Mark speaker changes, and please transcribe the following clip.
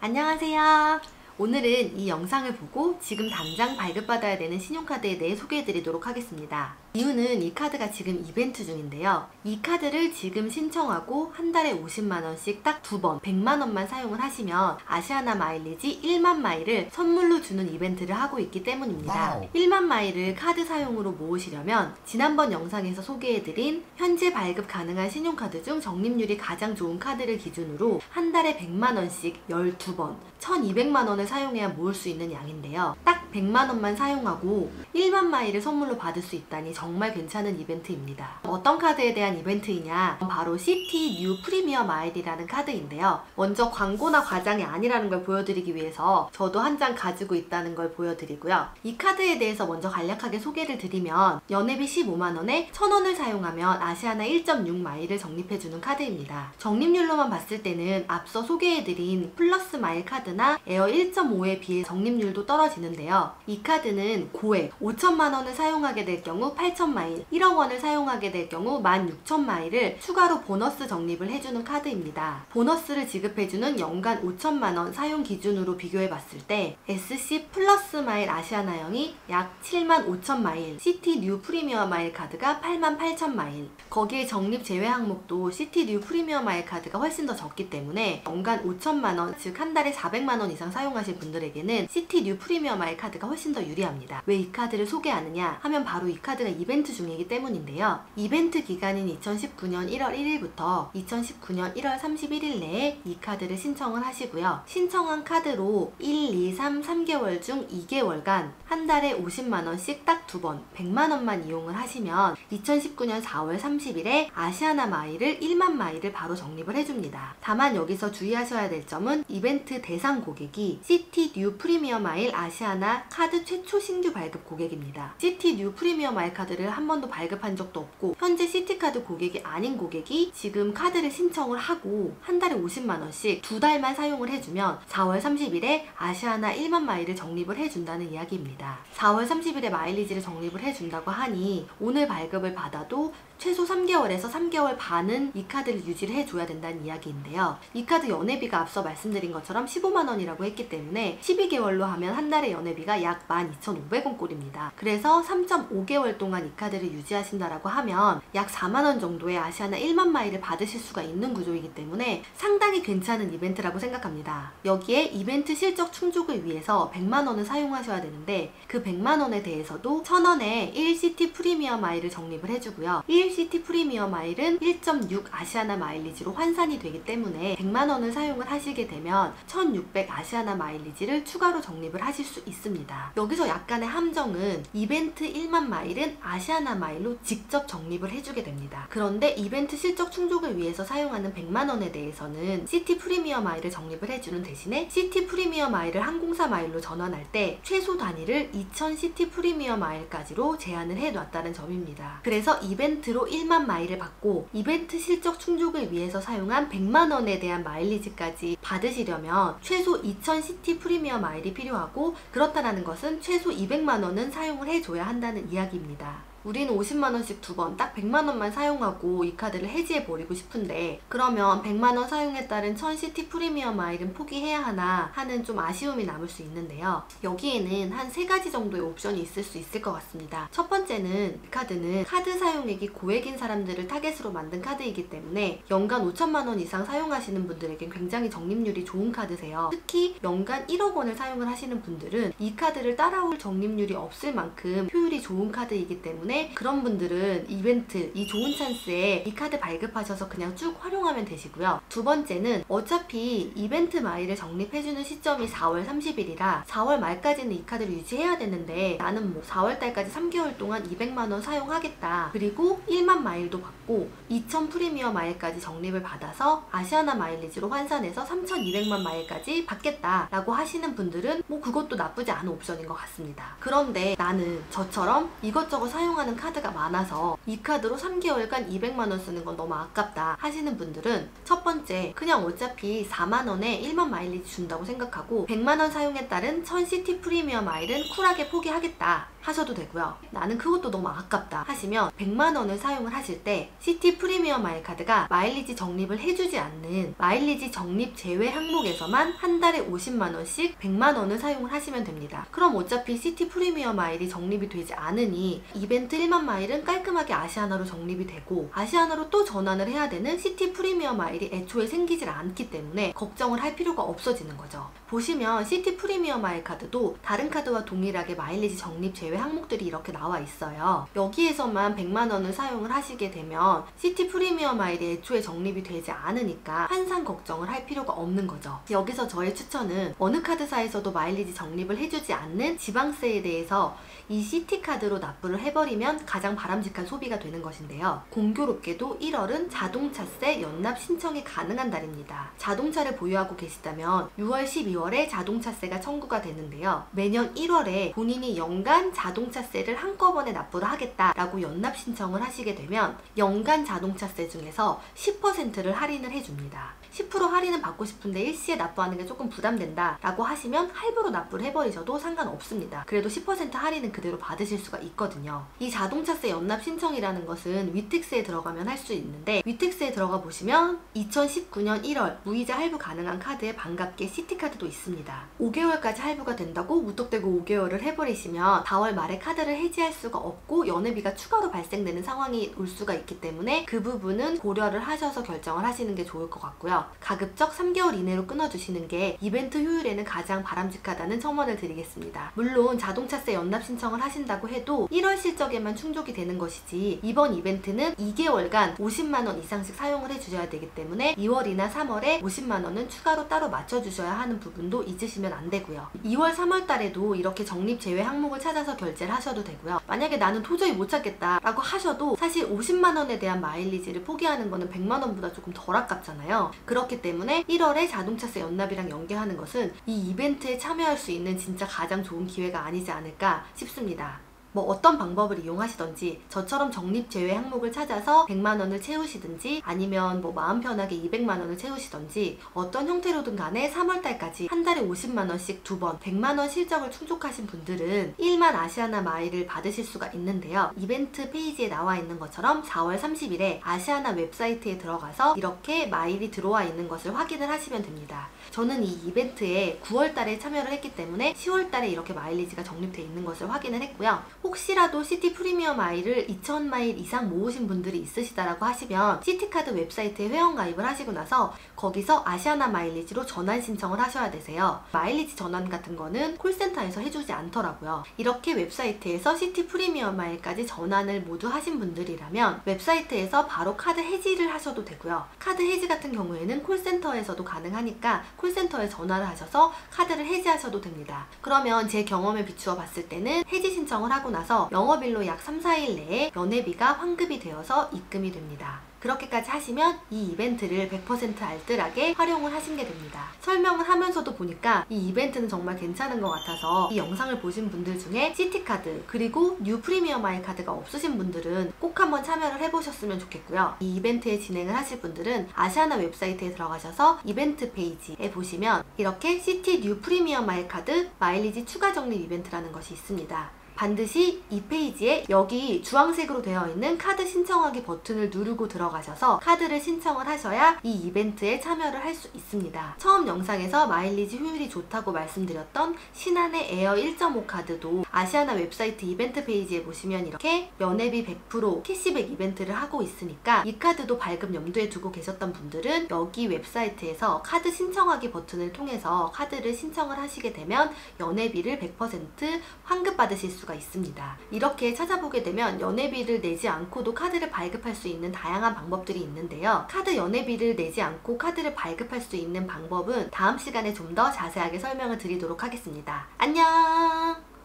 Speaker 1: 안녕하세요. 오늘은 이 영상을 보고 지금 당장 발급받아야 되는 신용카드에 대해 소개해드리도록 하겠습니다. 이유는 이 카드가 지금 이벤트 중인데요. 이 카드를 지금 신청하고 한 달에 50만원씩 딱 2번 100만원만 사용을 하시면 아시아나 마일리지 1만 마일을 선물로 주는 이벤트를 하고 있기 때문입니다.
Speaker 2: 와우.
Speaker 1: 1만 마일을 카드 사용으로 모으시려면 지난번 영상에서 소개해드린 현재 발급 가능한 신용카드 중 적립률이 가장 좋은 카드를 기준으로 한 달에 100만원씩 12번 1200만원을 사용해야 모을 수 있는 양인데요. 딱 100만원만 사용하고 1만 마일을 선물로 받을 수 있다니 정말 괜찮은 이벤트입니다. 어떤 카드에 대한 이벤트이냐, 바로 시티 뉴 프리미어 마일이라는 카드인데요. 먼저 광고나 과장이 아니라는 걸 보여드리기 위해서 저도 한 장 가지고 있다는 걸 보여드리고요. 이 카드에 대해서 먼저 간략하게 소개를 드리면 연회비 15만원에 1000원을 사용하면 아시아나 1.6 마일을 적립해주는 카드입니다. 적립률로만 봤을 때는 앞서 소개해드린 플러스 마일 카드나 에어 1.5에 비해 적립률도 떨어지는데요. 이 카드는 고액 5천만원을 사용하게 될 경우 8천마일, 1억원을 사용하게 될 경우 16,000마일을 추가로 보너스 적립을 해주는 카드입니다. 보너스를 지급해주는 연간 5천만원 사용 기준으로 비교해봤을 때 SC 플러스 마일 아시아나형이 약 75,000마일, 시티 뉴 프리미어 마일 카드가 88,000마일, 거기에 적립 제외 항목도 시티 뉴 프리미어 마일 카드가 훨씬 더 적기 때문에 연간 5천만원, 즉 한 달에 400만원 이상 사용하실 분들에게는 시티 뉴 프리미어 마일 카드가 훨씬 더 유리합니다. 왜 이 카드를 소개하느냐 하면 바로 이 카드가 이벤트 중이기 때문인데요. 이벤트 기간인 2019년 1월 1일부터 2019년 1월 31일 내에 이 카드를 신청을 하시고요. 신청한 카드로 1, 2, 3, 3개월 중 2개월간 한 달에 50만원씩 딱 2번 100만원만 이용을 하시면 2019년 4월 30일에 아시아나 마일을 1만 마일을 바로 적립을 해줍니다. 다만 여기서 주의하셔야 될 점은 이벤트 대상 고객이 시티 뉴 프리미어 마일 아시아나 카드 최초 신규 발급 고객입니다. 시티 뉴 프리미어 마일 카드를 한 번도 발급한 적도 없고 현재 시티카드 고객이 아닌 고객이 지금 카드를 신청을 하고 한 달에 50만원씩 2달만 사용을 해주면 4월 30일에 아시아나 1만 마일을 적립을 해준다는 이야기입니다. 4월 30일에 마일리지를 적립을 해준다고 하니 오늘 발급을 받아도 최소 3개월에서 3개월 반은 이 카드를 유지를 해줘야 된다는 이야기인데요. 이 카드 연회비가 앞서 말씀드린 것처럼 15만원이라고 했기 때문에 12개월로 하면 한 달의 연회비가 약 12,500원 꼴입니다. 그래서 3.5개월 동안 이 카드를 유지하신다라고 하면 약 4만원 정도의 아시아나 1만 마일을 받으실 수가 있는 구조이기 때문에 상당히 괜찮은 이벤트라고 생각합니다. 여기에 이벤트 실적 충족을 위해서 100만원을 사용하셔야 되는데 그 100만원에 대해서도 1000원에 1시티 프리미어 마일을 적립을 해주고요. 1시티 프리미어 마일은 1.6 아시아나 마일리지로 환산이 되기 때문에 100만원을 사용을 하시게 되면 1600 아시아나 마일리지를 추가로 적립을 하실 수 있습니다. 여기서 약간의 함정은 이벤트 1만 마일은 아시아나 마일로 직접 적립을 해주게 됩니다. 그런데 이벤트 실적 충족을 위해서 사용하는 100만원에 대해서는 시티 프리미어 마일을 적립을 해주는 대신에 시티 프리미어 마일을 항공사 마일로 전환할 때 최소 단위를 2000 시티 프리미어 마일까지로 제한을 해놨다는 점입니다. 그래서 이벤트로 1만 마일을 받고 이벤트 실적 충족을 위해서 사용한 100만원에 대한 마일리지까지 받으시려면 최소 2000 시티 프리미어 마일이 필요하고, 그렇다는 것은 최소 200만원은 사용을 해줘야 한다는 이야기입니다. 우리는 50만원씩 2번 딱 100만원만 사용하고 이 카드를 해지해버리고 싶은데 그러면 100만원 사용에 따른 1000시티 프리미어 마일은 포기해야 하나 하는 좀 아쉬움이 남을 수 있는데요. 여기에는 한 3가지 정도의 옵션이 있을 수 있을 것 같습니다. 첫 번째는 이 카드는 카드 사용액이 고액인 사람들을 타겟으로 만든 카드이기 때문에 연간 5천만원 이상 사용하시는 분들에겐 굉장히 적립률이 좋은 카드세요. 특히 연간 1억원을 사용을 하시는 분들은 이 카드를 따라올 적립률이 없을 만큼 효율이 좋은 카드이기 때문에 그런 분들은 이벤트, 이 좋은 찬스에 이 카드 발급하셔서 그냥 쭉 활용하면 되시고요. 두 번째는 어차피 이벤트 마일을 적립해주는 시점이 4월 30일이라 4월 말까지는 이 카드를 유지해야 되는데 나는 뭐 4월달까지 3개월 동안 200만원 사용하겠다. 그리고 1만 마일도 받고 2000 프리미어 마일까지 적립을 받아서 아시아나 마일리지로 환산해서 3200만 마일까지 받겠다 라고 하시는 분들은 뭐 그것도 나쁘지 않은 옵션인 것 같습니다. 그런데 나는 저처럼 이것저것 사용하는 카드가 많아서 이 카드로 3개월간 200만원 쓰는 건 너무 아깝다 하시는 분들은 첫 번째, 그냥 어차피 4만원에 1만 마일리지 준다고 생각하고 100만원 사용에 따른 1000시티 프리미어 마일은 쿨하게 포기하겠다 하셔도 되고요. 나는 그것도 너무 아깝다 하시면 100만원을 사용을 하실 때 시티 프리미엄 마일 카드가 마일리지 적립을 해주지 않는 마일리지 적립 제외 항목에서만 한 달에 50만원씩 100만원을 사용을 하시면 됩니다. 그럼 어차피 시티 프리미엄 마일이 적립이 되지 않으니 이벤트 1만 마일은 깔끔하게 아시아나로 적립이 되고, 아시아나로 또 전환을 해야 되는 시티 프리미엄 마일이 애초에 생기질 않기 때문에 걱정을 할 필요가 없어지는 거죠. 보시면 시티 프리미엄 마일 카드도 다른 카드와 동일하게 마일리지 적립 제외 항목들이 이렇게 나와 있어요. 여기에서만 100만원을 사용을 하시게 되면 시티 프리미엄 마일이 애초에 적립이 되지 않으니까 환상 걱정을 할 필요가 없는 거죠. 여기서 저의 추천은 어느 카드사에서도 마일리지 적립을 해주지 않는 지방세에 대해서 이 시티 카드로 납부를 해버리면 가장 바람직한 소비가 되는 것인데요. 공교롭게도 1월은 자동차세 연납 신청이 가능한 달입니다. 자동차를 보유하고 계시다면 6월, 12월에 자동차세가 청구가 되는데요. 매년 1월에 본인이 연간 자동차세를 한꺼번에 납부를 하겠다라고 연납 신청을 하시게 되면 연간 자동차세 중에서 10%를 할인을 해줍니다. 10% 할인은 받고 싶은데 일시에 납부하는 게 조금 부담된다 라고 하시면 할부로 납부를 해버리셔도 상관없습니다. 그래도 10% 할인은 그대로 받으실 수가 있거든요. 이 자동차세 연납 신청이라는 것은 위택스에 들어가면 할 수 있는데, 위택스에 들어가 보시면 2019년 1월 무이자 할부 가능한 카드에 반갑게 시티카드도 있습니다. 5개월까지 할부가 된다고 무턱대고 5개월을 해버리시면 4월 말에 카드를 해지할 수가 없고 연회비가 추가로 발생되는 상황이 올 수가 있기 때문에 그 부분은 고려를 하셔서 결정을 하시는 게 좋을 것 같고요. 가급적 3개월 이내로 끊어주시는 게 이벤트 효율에는 가장 바람직하다는 첨언을 드리겠습니다. 물론 자동차세 연납 신청을 하신다고 해도 1월 실적에만 충족이 되는 것이지, 이번 이벤트는 2개월간 50만원 이상씩 사용을 해주셔야 되기 때문에 2월이나 3월에 50만원은 추가로 따로 맞춰주셔야 하는 부분도 잊으시면 안 되고요. 2월, 3월 달에도 이렇게 적립 제외 항목을 찾아서 결제를 하셔도 되고요. 만약에 나는 도저히 못 찾겠다 라고 하셔도 사실 50만원에 대한 마일리지를 포기하는 거는 100만원보다 조금 덜 아깝잖아요. 그렇기 때문에 1월에 자동차세 연납이랑 연계하는 것은 이 이벤트에 참여할 수 있는 진짜 가장 좋은 기회가 아니지 않을까 싶습니다. 뭐 어떤 방법을 이용하시던지 저처럼 적립 제외 항목을 찾아서 100만원을 채우시든지 아니면 뭐 마음 편하게 200만원을 채우시던지 어떤 형태로든 간에 3월달까지 한 달에 50만원씩 2번 100만원 실적을 충족하신 분들은 1만 아시아나 마일을 받으실 수가 있는데요. 이벤트 페이지에 나와 있는 것처럼 4월 30일에 아시아나 웹사이트에 들어가서 이렇게 마일이 들어와 있는 것을 확인을 하시면 됩니다. 저는 이 이벤트에 9월달에 참여를 했기 때문에 10월달에 이렇게 마일리지가 적립되어 있는 것을 확인을 했고요. 혹시라도 시티 프리미엄 마일을 2000마일 이상 모으신 분들이 있으시다라고 하시면 시티카드 웹사이트에 회원가입을 하시고 나서 거기서 아시아나 마일리지로 전환 신청을 하셔야 되세요. 마일리지 전환 같은 거는 콜센터에서 해주지 않더라고요. 이렇게 웹사이트에서 시티 프리미엄 마일까지 전환을 모두 하신 분들이라면 웹사이트에서 바로 카드 해지를 하셔도 되고요. 카드 해지 같은 경우에는 콜센터에서도 가능하니까 콜센터에 전화를 하셔서 카드를 해지하셔도 됩니다. 그러면 제 경험에 비추어 봤을 때는 해지 신청을 하고 나서 영업일로 약 3, 4일 내에 연회비가 환급이 되어서 입금이 됩니다. 그렇게까지 하시면 이 이벤트를 100% 알뜰하게 활용을 하신 게 됩니다. 설명을 하면서도 보니까 이 이벤트는 정말 괜찮은 것 같아서 이 영상을 보신 분들 중에 시티카드 그리고 뉴 프리미엄 마일 카드가 없으신 분들은 꼭 한번 참여를 해보셨으면 좋겠고요. 이 이벤트에 진행을 하실 분들은 아시아나 웹사이트에 들어가셔서 이벤트 페이지에 보시면 이렇게 시티 뉴 프리미엄 마일 카드 마일리지 추가 적립 이벤트라는 것이 있습니다. 반드시 이 페이지에 여기 주황색으로 되어 있는 카드 신청하기 버튼을 누르고 들어가셔서 카드를 신청을 하셔야 이 이벤트에 참여를 할 수 있습니다. 처음 영상에서 마일리지 효율이 좋다고 말씀드렸던 신한의 에어 1.5 카드도 아시아나 웹사이트 이벤트 페이지에 보시면 이렇게 연회비 100% 캐시백 이벤트를 하고 있으니까 이 카드도 발급 염두에 두고 계셨던 분들은 여기 웹사이트에서 카드 신청하기 버튼을 통해서 카드를 신청을 하시게 되면 연회비를 100% 환급받으실 수가 있습니다. 이렇게 찾아보게 되면 연회비를 내지 않고도 카드를 발급할 수 있는 다양한 방법들이 있는데요. 카드 연회비를 내지 않고 카드를 발급할 수 있는 방법은 다음 시간에 좀 더 자세하게 설명을 드리도록 하겠습니다. 안녕!